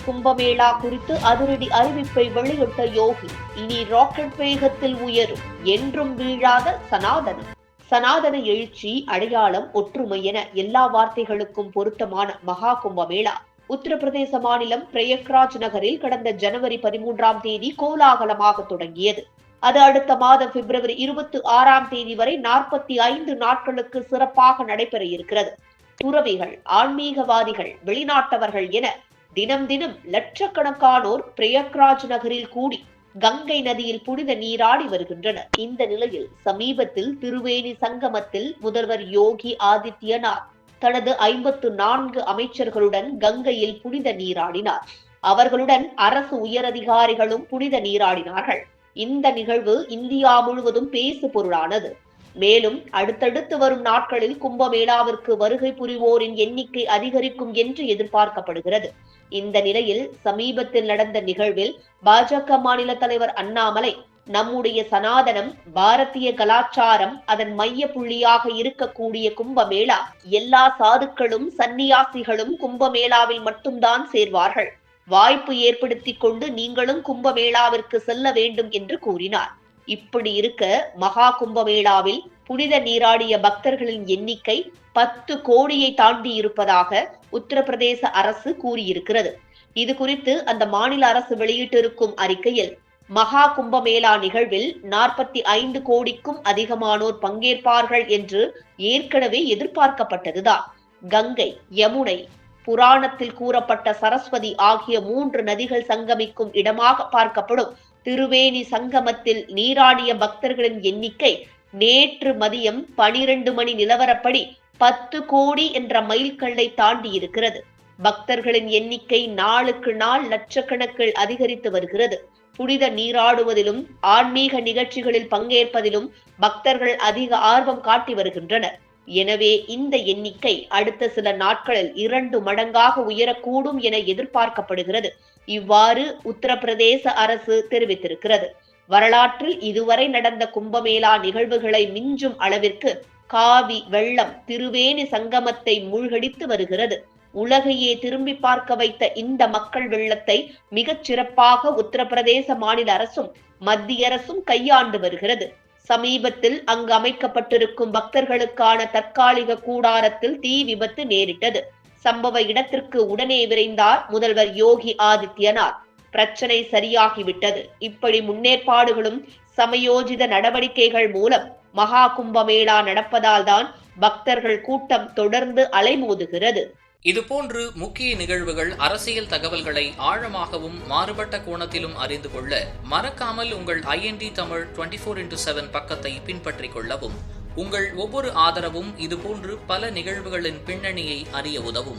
கும்பமேளா குறித்து அதிரடி அறிவிப்பை வெளியிட்ட யோகி. இனி ராக்கெட் வேகத்தில் உயரும், என்றும் வீழாத சனாதனம். சனாதன எழுச்சி, அடையாளம், ஒற்றுமை என எல்லா வார்த்தைகளுக்கும் பொருத்தமான மகா கும்பமேளா உத்தரப்பிரதேச மாநிலம் பிரயக்ராஜ் நகரில் கடந்த ஜனவரி 13ஆம் தேதி கோலாகலமாக தொடங்கியது. அது அடுத்த மாதம் பிப்ரவரி 26ஆம் தேதி வரை 45 நாட்களுக்கு சிறப்பாக நடைபெற இருக்கிறது. துறவிகள், ஆன்மீகவாதிகள், வெளிநாட்டவர்கள் என தினம் தினம் லட்சக்கணக்கானோர் பிரயக்ராஜ் நகரில் கூடி கங்கை நதியில் புனித நீராடி வருகின்றனர். இந்த நிலையில் சமீபத்தில் திருவேணி சங்கமத்தில் முதல்வர் யோகி ஆதித்யநாத் தனது 54 அமைச்சர்களுடன் கங்கையில் புனித நீராடினார். அவர்களுடன் அரசு உயரதிகாரிகளும் புனித நீராடினார்கள். இந்த நிகழ்வு இந்தியா முழுவதும் பேசு பொருளானது. மேலும் அடுத்தடுத்து வரும் நாட்களில் கும்பமேளாவிற்கு வருகை புரிவோரின் எண்ணிக்கை அதிகரிக்கும் என்று எதிர்பார்க்கப்படுகிறது. இந்த நிலையில் சமீபத்தில் நடந்த நிகழ்வில் பாஜக மாநில தலைவர் அண்ணாமலை, நம்முடைய சனாதனம், பாரதிய கலாச்சாரம், அதன் மைய புள்ளியாக இருக்கக்கூடிய கும்பமேளா, எல்லா சாதுக்களும் சன்னியாசிகளும் கும்பமேளாவில் மட்டும்தான் சேர்வார்கள். வாய்ப்பு ஏற்படுத்திக் கொண்டு நீங்களும் கும்பமேளாவிற்கு செல்ல வேண்டும் என்று கூறினார். இப்படி இருக்க மகா கும்பமேளாவில் புனித நீராடிய பக்தர்களின் எண்ணிக்கை 10 கோடியை தாண்டி இருப்பதாக உத்தரப்பிரதேச அரசு கூறியிருக்கிறது. இது குறித்து அந்த மாநில அரசு வெளியிட்டிருக்கும் அறிக்கையில், மகா கும்பமேளா நிகழ்வில் 45 கோடிக்கும் அதிகமானோர் பங்கேற்பார்கள் என்று ஏற்கனவே எதிர்பார்க்கப்பட்டதுதான். கங்கை, யமுனை, புராணத்தில் கூறப்பட்ட சரஸ்வதி ஆகிய 3 நதிகள் சங்கமிக்கும் இடமாக பார்க்கப்படும் திருவேணி சங்கமத்தில் நீராடிய பக்தர்களின் எண்ணிக்கை நேற்று மதியம் 12 மணி நிலவரப்படி 10 கோடி என்ற மைல்கல்லை தாண்டி இருக்கிறது. பக்தர்களின் எண்ணிக்கை நாளுக்கு நாள் லட்சக்கணக்கில் அதிகரித்து வருகிறது. புனித நீராடுவதிலும் ஆன்மீக நிகழ்ச்சிகளில் பங்கேற்பதிலும் பக்தர்கள் அதிக ஆர்வம் காட்டி வருகின்றனர். எனவே இந்த எண்ணிக்கை அடுத்த சில நாட்களில் 2 மடங்காக உயரக்கூடும் என எதிர்பார்க்கப்படுகிறது. இவ்வாறு உத்தரப்பிரதேச அரசு தெரிவித்திருக்கிறது. வரலாற்றில் இதுவரை நடந்த கும்பமேளா நிகழ்வுகளை மிஞ்சும் அளவிற்கு காவி வெள்ளம் திருவேணி சங்கமத்தை மூழ்கடித்து வருகிறது. உலகையே திரும்பி பார்க்க வைத்த இந்த மக்கள் வெள்ளத்தை மிகச் சிறப்பாக உத்தரப்பிரதேச மாநில அரசும் மத்திய அரசும் கையாண்டு வருகிறது. சமீபத்தில் அங்கு அமைக்கப்பட்டிருக்கும் பக்தர்களுக்கான தற்காலிக கூடாரத்தில் தீ விபத்து நேரிட்டது. சம்பவ இடத்திற்கு உடனே விரைந்தார் முதல்வர் யோகி ஆதித்யநாத். பிரச்சனை சரியாகிவிட்டது. இப்படி முன்னேற்பாடுகளும் சமயோஜித நடவடிக்கைகள் மூலம் மகா கும்பமேளா நடப்பதால் தான் பக்தர்கள் கூட்டம் தொடர்ந்து அலைமோதுகிறது. இதுபோன்று முக்கிய நிகழ்வுகள், அரசியல் தகவல்களை ஆழமாகவும் மாறுபட்ட கோணத்திலும் அறிந்து கொள்ள மறக்காமல் உங்கள் IND தமிழ் 24x7 பக்கத்தை பின்பற்றிக் கொள்ளவும். உங்கள் ஒவ்வொரு ஆதரவும் இதுபோன்று பல நிகழ்வுகளின் பின்னணியை அறிய உதவும்.